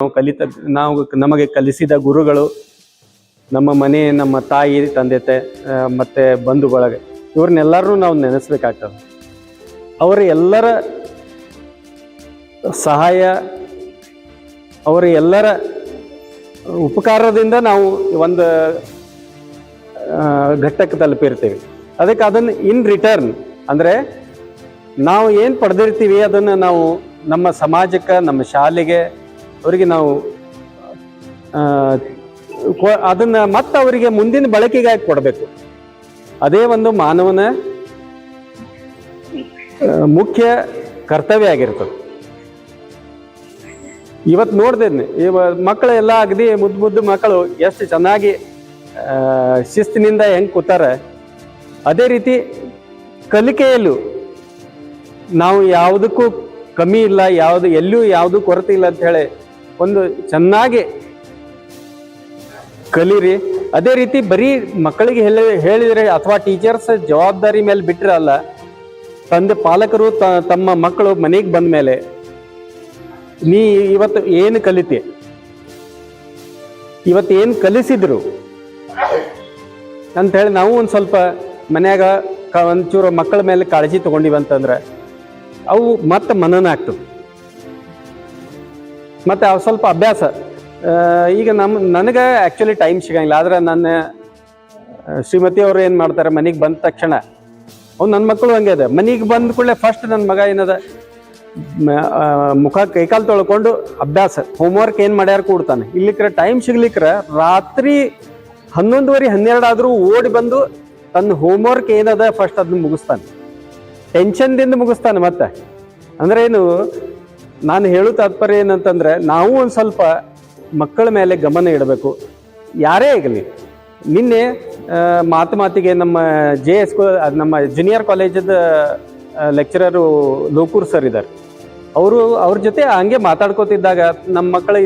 ನಾವು ನಮಗೆ ಕಲಿಸಿದ ಗುರುಗಳು, ನಮ್ಮ ಮನೆ, ನಮ್ಮ ತಾಯಿ ತಂದೆ ಮತ್ತೆ ಬಂಧು ಬಳಗ, ಇವ್ರನ್ನೆಲ್ಲರೂ ನಾವು ನೆನೆಸ್ಬೇಕಾಗ್ತದೆ. ಅವರ ಎಲ್ಲರ ಸಹಾಯ, ಅವರ ಎಲ್ಲರ ಉಪಕಾರದಿಂದ ನಾವು ಒಂದು ಘಟ್ಟಕ್ಕೆ ತಲುಪಿರ್ತೀವಿ. ಅದಕ್ಕೆ ಅದನ್ನು ಇನ್ ರಿಟರ್ನ್ ಅಂದರೆ ನಾವು ಏನು ಪಡೆದಿರ್ತೀವಿ ಅದನ್ನು ನಾವು ನಮ್ಮ ಸಮಾಜಕ್ಕೆ, ನಮ್ಮ ಶಾಲೆಗೆ, ಅವರಿಗೆ ನಾವು ಅದನ್ನು ಮತ್ತೆ ಅವರಿಗೆ ಮುಂದಿನ ಬಳಕೆಗಾಗಿ ಕೊಡಬೇಕು. ಅದೇ ಒಂದು ಮಾನವನ ಮುಖ್ಯ ಕರ್ತವ್ಯ ಆಗಿರ್ತದೆ. ಇವತ್ತು ನೋಡ್ದೇನೆ ಮಕ್ಕಳೆಲ್ಲ ಅಗದಿ ಮುದ್ದು ಮಕ್ಕಳು ಎಷ್ಟು ಚೆನ್ನಾಗಿ ಶಿಸ್ತಿನಿಂದ ಹೆಂಗೆ ಕೂತಾರೆ, ಅದೇ ರೀತಿ ಕಲಿಕೆಯಲ್ಲೂ ನಾವು ಯಾವುದಕ್ಕೂ ಕಮ್ಮಿ ಇಲ್ಲ, ಎಲ್ಲೂ ಯಾವುದು ಕೊರತೆ ಇಲ್ಲ ಅಂತ ಹೇಳಿ ಒಂದು ಚೆನ್ನಾಗಿ ಕಲೀರಿ. ಅದೇ ರೀತಿ ಬರೀ ಮಕ್ಕಳಿಗೆ ಹೇಳಿದರೆ ಅಥವಾ ಟೀಚರ್ಸ್ ಜವಾಬ್ದಾರಿ ಮೇಲೆ ಬಿಟ್ಟರೆ ಅಲ್ಲ, ತಂದೆ ಪಾಲಕರು ತಮ್ಮ ಮಕ್ಕಳು ಮನೆಗೆ ಬಂದ ಮೇಲೆ ನೀ ಇವತ್ತು ಏನು ಕಲಿತೆ, ಇವತ್ತು ಏನು ಕಲಿಸಿದ್ರು ಅಂಥೇಳಿ ನಾವು ಒಂದು ಸ್ವಲ್ಪ ಮನ್ಯಾಗ ಒಂಚೂರು ಮಕ್ಕಳ ಮೇಲೆ ಕಾಳಜಿ ತೊಗೊಂಡಿವಂತಂದ್ರೆ ಅವು ಮತ್ತೆ ಮನನ ಆಗ್ತದೆ. ಮತ್ತು ಅವು ಸ್ವಲ್ಪ ಅಭ್ಯಾಸ. ಈಗ ನನಗೆ ಆ್ಯಕ್ಚುಲಿ ಟೈಮ್ ಸಿಗಂಗಿಲ್ಲ, ಆದರೆ ನನ್ನ ಶ್ರೀಮತಿ ಅವರು ಏನು ಮಾಡ್ತಾರೆ, ಮನೆಗೆ ಬಂದ ತಕ್ಷಣ ನನ್ನ ಮಕ್ಕಳು ಹಂಗೆ ಇದೆ, ಮನೆಗೆ ಬಂದ ಕೂಡಲೇ ಫಸ್ಟ್ ನನ್ನ ಮಗ ಏನದ ಮುಖ ಕೈಕಾಲು ತೊಳ್ಕೊಂಡು ಅಭ್ಯಾಸ, ಹೋಮ್ವರ್ಕ್ ಏನು ಮಾಡ್ಯಾರ ಕೂಡ್ತಾನೆ. ಇಲ್ಲಿಕ್ರೆ ಟೈಮ್ ಸಿಗ್ಲಿಕ್ರೆ ರಾತ್ರಿ 11:30 12 ಆದರೂ ಓಡಿ ಬಂದು ತನ್ನ ಹೋಮ್ವರ್ಕ್ ಏನದ ಫಸ್ಟ್ ಅದನ್ನ ಮುಗಿಸ್ತಾನೆ, ಟೆನ್ಷನ್ದಿಂದ ಮುಗಿಸ್ತಾನೆ. ಮತ್ತೆ ಅಂದರೆ ಏನು ನಾನು ಹೇಳೋ ತಾತ್ಪರ್ಯ ಏನಂತಂದರೆ, ನಾವು ಒಂದು ಸ್ವಲ್ಪ ಮಕ್ಕಳ ಮೇಲೆ ಗಮನ ಇಡಬೇಕು. ಯಾರೇ ಆಗಲಿ. ನಿನ್ನೆ ಮಾತಿಗೆ ನಮ್ಮ JS ನಮ್ಮ ಜೂನಿಯರ್ ಕಾಲೇಜದ ಲೆಕ್ಚರರು ಲೋಕೂರ್ ಸರ್ ಇದ್ದಾರೆ, ಅವ್ರ ಜೊತೆ ಹಂಗೆ ಮಾತಾಡ್ಕೋತಿದ್ದಾಗ ನಮ್ಮ ಮಕ್ಕಳು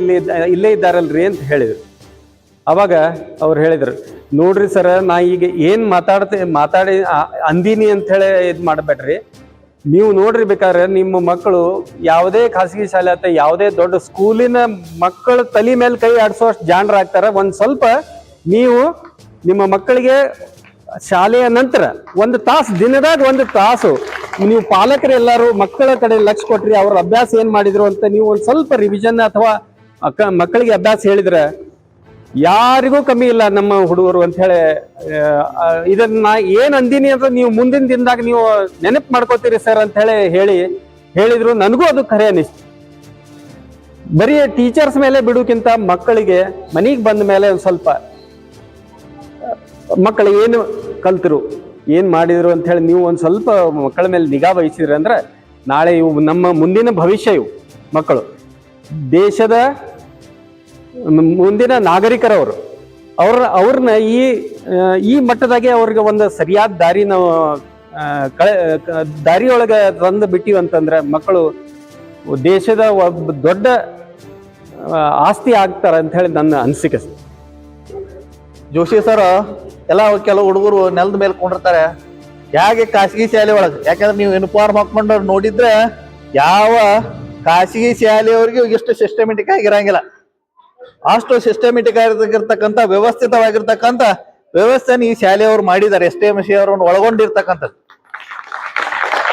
ಇಲ್ಲೇ ಇದ್ದಾರಲ್ರಿ ಅಂತ ಹೇಳಿದರು. ಅವಾಗ ಅವ್ರು ಹೇಳಿದರು, ನೋಡ್ರಿ ಸರ, ನಾ ಈಗ ಏನು ಮಾತಾಡಿ ಅಂದೀನಿ ಅಂಥೇಳಿ ಇದು ಮಾಡಬೇಡ್ರಿ, ನೀವು ನೋಡ್ರಿ ಬೇಕಾದ್ರೆ ನಿಮ್ಮ ಮಕ್ಕಳು ಯಾವುದೇ ಖಾಸಗಿ ಶಾಲೆ ಅಥವಾ ಯಾವುದೇ ದೊಡ್ಡ ಸ್ಕೂಲಿನ ಮಕ್ಕಳ ತಲೆ ಮೇಲೆ ಕೈ ಆಡಿಸೋಷ್ಟು ಜಾಣರಾಗ್ತಾರೆ. ಒಂದು ಸ್ವಲ್ಪ ನೀವು ನಿಮ್ಮ ಮಕ್ಕಳಿಗೆ ಶಾಲೆಯ ನಂತರ ಒಂದು ತಾಸು, ದಿನದಾಗ ಒಂದು ತಾಸು ನೀವು ಪಾಲಕರು ಎಲ್ಲರೂ ಮಕ್ಕಳ ಕಡೆ ಲಕ್ಷ್ಯ ಕೊಟ್ರಿ, ಅವ್ರ ಅಭ್ಯಾಸ ಏನು ಮಾಡಿದ್ರು ಅಂತ ನೀವು ಒಂದು ಸ್ವಲ್ಪ ರಿವಿಷನ್ ಅಥವಾ ಮಕ್ಕಳಿಗೆ ಅಭ್ಯಾಸ ಹೇಳಿದ್ರೆ ಯಾರಿಗೂ ಕಮ್ಮಿ ಇಲ್ಲ ನಮ್ಮ ಹುಡುಗರು ಅಂತ ಹೇಳಿ. ಇದನ್ನ ನಾ ಏನು ಅಂದೀನಿ ಅಂತ ನೀವು ಮುಂದಿನ ದಿನದಾಗ ನೀವು ನೆನಪು ಮಾಡ್ಕೋತೀರಿ ಸರ್ ಅಂತ ಹೇಳಿದ್ರು. ನನಗೂ ಅದು ಖರೆ ಅನಿಸ್ತು. ಬರೀ ಟೀಚರ್ಸ್ ಮೇಲೆ ಬಿಡೋಕ್ಕಿಂತ ಮಕ್ಕಳಿಗೆ ಮನೆಗೆ ಬಂದ ಮೇಲೆ ಒಂದು ಸ್ವಲ್ಪ ಮಕ್ಕಳು ಏನು ಕಲ್ತರು, ಏನು ಮಾಡಿದ್ರು ಅಂತ ಹೇಳಿ ನೀವು ಒಂದು ಸ್ವಲ್ಪ ಮಕ್ಕಳ ಮೇಲೆ ನಿಗಾ ವಹಿಸಿದ್ರಿ ಅಂದ್ರೆ ನಾಳೆ ಇವು ನಮ್ಮ ಮುಂದಿನ ಭವಿಷ್ಯ, ಇವು ಮಕ್ಕಳು ದೇಶದ ಮುಂದಿನ ನಾಗರಿಕರವರು. ಅವ್ರನ್ನ ಈ ಮಟ್ಟದಾಗೆ ಅವ್ರಿಗೆ ಒಂದು ಸರಿಯಾದ ದಾರಿ ನಾವು ದಾರಿಯೊಳಗೆ ತಂದು ಬಿಟ್ಟಿವಂತಂದ್ರೆ ಮಕ್ಕಳು ದೇಶದ ಒಬ್ಬ ದೊಡ್ಡ ಆಸ್ತಿ ಆಗ್ತಾರೆ ಅಂತ ಹೇಳಿ ನನ್ನ ಅನಿಸಿಕೆ. ಜೋಶಿ ಸರ್ ಎಲ್ಲ ಕೆಲವು ಹುಡುಗರು ನೆಲದ ಮೇಲೆ ಕೊಂಡಿರ್ತಾರೆ, ಹೇಗೆ ಖಾಸಗಿ ಶಾಲೆ ಒಳಗೆ. ಯಾಕಂದ್ರೆ ನೀವು ಯೂನಿಫಾರ್ಮ್ ಹಾಕೊಂಡು ನೋಡಿದ್ರೆ ಯಾವ ಖಾಸಗಿ ಶಾಲೆಯವ್ರಿಗೆ ಎಷ್ಟು ಸಿಸ್ಟಮೆಟಿಕ್ ಆಗಿರಂಗಿಲ್ಲ, ಅಷ್ಟು ಸಿಸ್ಟಮೆಟಿಕ್ ಆಗಿರ್ತಕ್ಕಂಥ ವ್ಯವಸ್ಥಿತವಾಗಿರ್ತಕ್ಕಂಥ ವ್ಯವಸ್ಥೆನ ಈ ಶಾಲೆಯವರು ಮಾಡಿದ್ದಾರೆ. STMC ಅವರನ್ನು ಒಳಗೊಂಡಿರ್ತಕ್ಕಂಥದ್ದು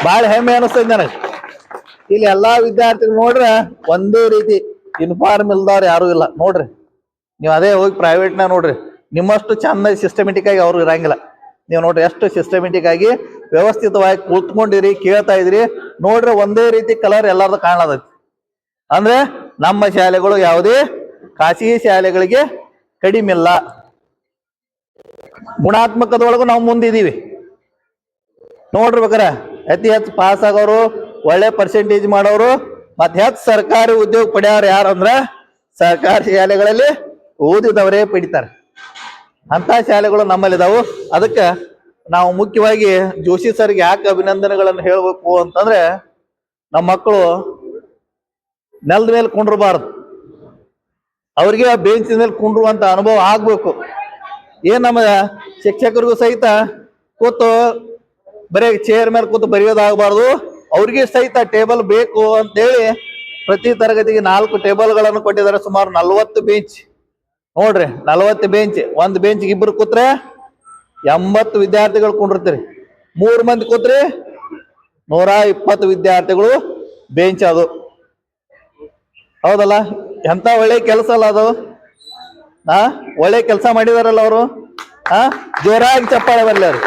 ಬಹಳ ಹೆಮ್ಮೆ ಅನಿಸ್ತದೆ ನನಗೆ. ಇಲ್ಲಿ ಎಲ್ಲಾ ವಿದ್ಯಾರ್ಥಿಗಳು ನೋಡ್ರೆ ಒಂದೇ ರೀತಿ ಯೂನಿಫಾರ್ಮ್ ಇಲ್ದವ್ರು ಯಾರು ಇಲ್ಲ ನೋಡ್ರಿ. ನೀವು ಅದೇ ಹೋಗಿ ಪ್ರೈವೇಟ್ನ ನೋಡ್ರಿ, ನಿಮ್ಮಷ್ಟು ಚಂದ ಸಿಸ್ಟಮೆಟಿಕ್ ಆಗಿ ಅವ್ರು ಇರಂಗಿಲ್ಲ. ನೀವು ನೋಡ್ರಿ ಎಷ್ಟು ಸಿಸ್ಟಮೆಟಿಕ್ ಆಗಿ ವ್ಯವಸ್ಥಿತವಾಗಿ ಕೂತ್ಕೊಂಡಿರಿ, ಕೇಳ್ತಾ ಇದ್ರಿ ನೋಡ್ರಿ, ಒಂದೇ ರೀತಿ ಕಲರ್ ಎಲ್ಲಾರ್ದು ಕಾಣತೈತಿ. ಅಂದ್ರೆ ನಮ್ಮ ಶಾಲೆಗಳು ಯಾವುದೇ ಖಾಸಗಿ ಶಾಲೆಗಳಿಗೆ ಕಡಿಮೆ ಇಲ್ಲ. ಗುಣಾತ್ಮಕದೊಳಗೂ ನಾವು ಮುಂದಿದ್ದೀವಿ ನೋಡ್ರಿ. ಬೇಕಾರೆ ಅತಿ ಹೆಚ್ಚು ಪಾಸ್ ಆಗೋರು, ಒಳ್ಳೆ ಪರ್ಸೆಂಟೇಜ್ ಮಾಡೋರು, ಮತ್ತೆ ಹೆಚ್ಚು ಸರ್ಕಾರಿ ಉದ್ಯೋಗ ಪಡೆಯೋರು ಯಾರು ಅಂದ್ರೆ ಸರ್ಕಾರಿ ಶಾಲೆಗಳಲ್ಲಿ ಓದಿದವರೇ ಪಡಿತಾರೆ. ಅಂತ ಶಾಲೆಗಳು ನಮ್ಮಲ್ಲಿದ್ದಾವು. ಅದಕ್ಕೆ ನಾವು ಮುಖ್ಯವಾಗಿ ಜೋಶಿ ಸರ್ಗೆ ಯಾಕೆ ಅಭಿನಂದನೆಗಳನ್ನು ಹೇಳ್ಬೇಕು ಅಂತಂದ್ರೆ, ನಮ್ಮ ಮಕ್ಕಳು ನೆಲದ ಮೇಲೆ ಕುಂಡ್ರಬಾರ್ದು, ಅವ್ರಿಗೆ ಬೇಂಚಿನ ಮೇಲೆ ಕುಂಡ್ರುವಂತ ಅನುಭವ ಆಗ್ಬೇಕು. ಏನ್ ನಮ್ಮ ಶಿಕ್ಷಕರಿಗೂ ಸಹಿತ ಕೂತು ಬರೀ ಚೇರ್ ಮೇಲೆ ಕೂತು ಬರೆಯೋದಾಗಬಾರ್ದು, ಅವ್ರಿಗೆ ಸಹಿತ ಟೇಬಲ್ ಬೇಕು ಅಂತೇಳಿ ಪ್ರತಿ ತರಗತಿಗೆ 4 ಟೇಬಲ್ಗಳನ್ನು ಕೊಟ್ಟಿದ್ದಾರೆ. ಸುಮಾರು 40 ಬೆಂಚ್ ನೋಡ್ರಿ, 40 ಬೆಂಚ್. ಒಂದು ಬೆಂಚ್ಗೆ ಇಬ್ರು ಕೂತ್ರೆ 80 ವಿದ್ಯಾರ್ಥಿಗಳು ಕುಂಡಿರ್ತೀರಿ. 3 ಮಂದಿ ಕೂತ್ರಿ 120 ವಿದ್ಯಾರ್ಥಿಗಳು ಬೆಂಚ್ ಅದು. ಹೌದಲ್ಲ? ಎಂತ ಒಳ್ಳೆ ಕೆಲಸ ಅಲ್ಲ ಅದು. ಒಳ್ಳೆ ಕೆಲಸ ಮಾಡಿದಾರಲ್ಲ ಅವರು. ಜೋರಾಗಿ ಚಪ್ಪಾಳೆ ಬರ್ಲಿ ಅವ್ರು.